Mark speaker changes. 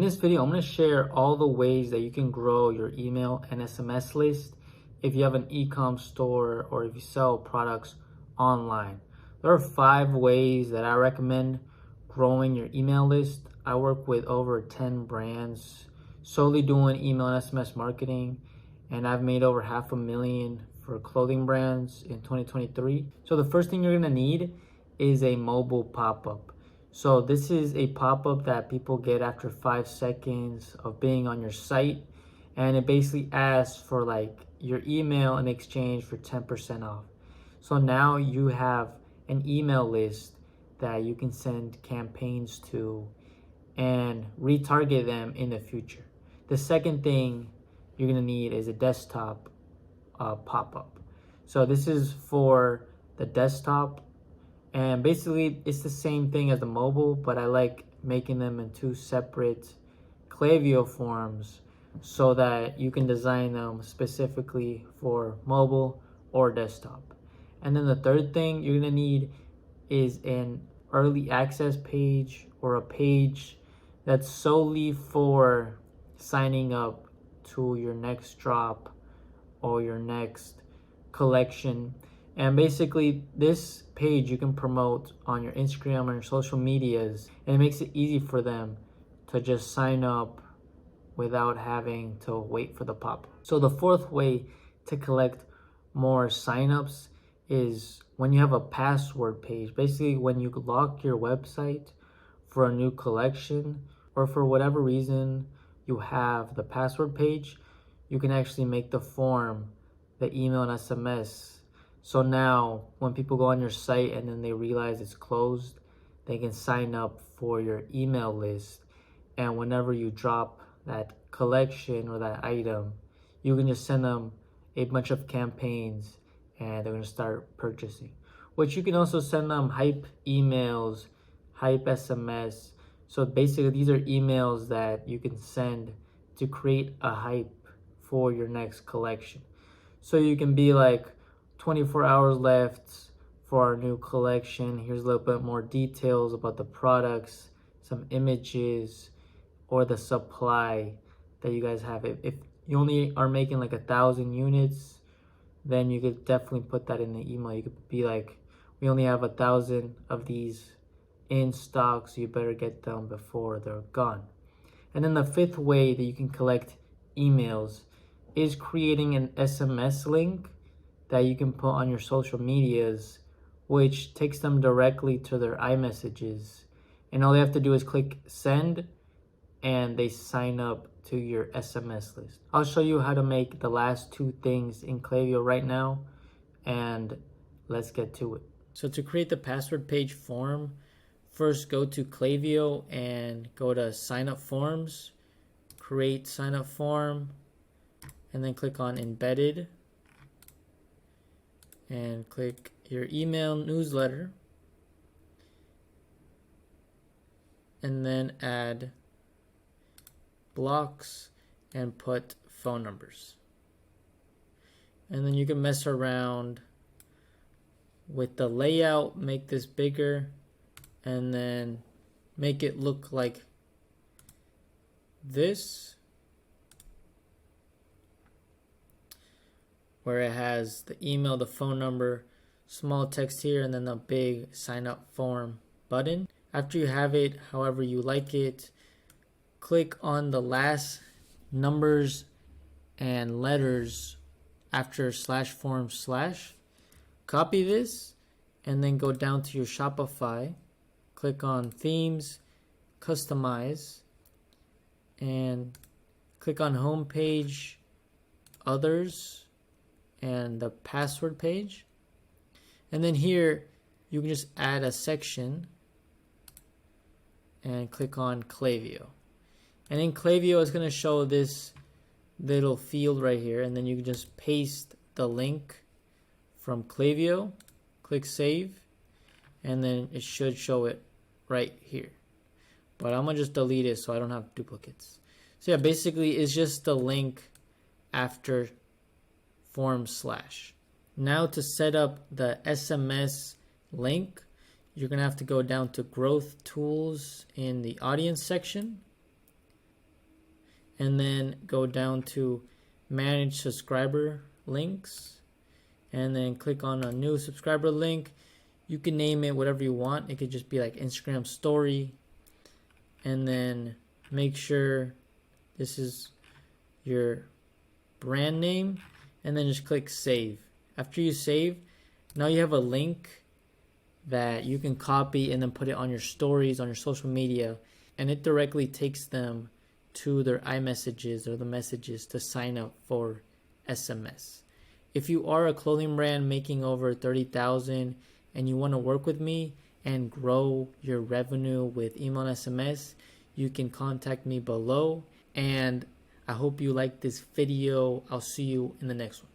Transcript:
Speaker 1: this video, I'm going to share all the ways that you can grow your email and SMS list if you have an e-com store or if you sell products online. There are 5 ways that I recommend growing your email list. I work with over 10 brands solely doing email and SMS marketing, and I've made over $500,000 for clothing brands in 2023. So the first thing you're going to need is a mobile pop-up. So this is a pop-up that people get after 5 seconds of being on your site, and it basically asks for like your email in exchange for 10% off. So now you have an email list that you can send campaigns to and retarget them in the future. The second thing you're gonna need is a desktop pop-up. So this is for the desktop, and basically it's the same thing as the mobile, but I like making them in 2 separate Klaviyo forms so that you can design them specifically for mobile or desktop. And then the third thing you're gonna need is an early access page or a page that's solely for signing up to your next drop or your next collection. And basically this page you can promote on your Instagram or your social medias, and it makes it easy for them to just sign up without having to wait for the pop. So the fourth way to collect more signups is when you have a password page. Basically when you lock your website for a new collection, or for whatever reason you have the password page, you can actually make the form the email and SMS. So now when people go on your site and then they realize it's closed, they can sign up for your email list, and whenever you drop that collection or that item, you can just send them a bunch of campaigns and they're going to start purchasing. Which you can also send them hype emails, hype SMS. So basically these are emails that you can send to create a hype for your next collection. So you can be like, 24 hours left for our new collection. Here's a little bit more details about the products, some images, or the supply that you guys have. If you only are making like 1,000 units, then you could definitely put that in the email. You could be like, we only have 1,000 of these in stock, so you better get them before they're gone. And then the 5th way that you can collect emails is creating an SMS link that you can put on your social medias, which takes them directly to their iMessages. And all they have to do is click send, and they sign up to your SMS list. I'll show you how to make the last 2 things in Klaviyo right now, and let's get to it. So to create the password page form, first go to Klaviyo and go to sign up forms, create sign up form, and then click on embedded and click your email newsletter, and then add blocks and put phone numbers. And then you can mess around with the layout, make this bigger, and then make it look like this, where it has the email, the phone number, small text here, and then the big sign up form button. After you have it however you like it, click on the last numbers and letters after /form/. Copy this and then go down to your Shopify, click on themes, customize, and click on homepage, others, and the password page. And then here you can just add a section and click on Klaviyo. And in Klaviyo it's going to show this little field right here, and then you can just paste the link from Klaviyo, click save, and then it should show it right here. But I'm going to just delete it so I don't have duplicates. So yeah, basically it's just the link after form/. Now to set up the SMS link, you're going to have to go down to growth tools in the audience section, and then go down to manage subscriber links, and then click on a new subscriber link. You can name it whatever you want. It could just be like Instagram story, and then make sure this is your brand name, and then just click save. After you save, now you have a link that you can copy and then put it on your stories on your social media, and it directly takes them to their iMessages or the messages to sign up for SMS. If you are a clothing brand making over 30,000 and you want to work with me and grow your revenue with email and SMS, you can contact me below. And I hope you like this video. I'll see you in the next one.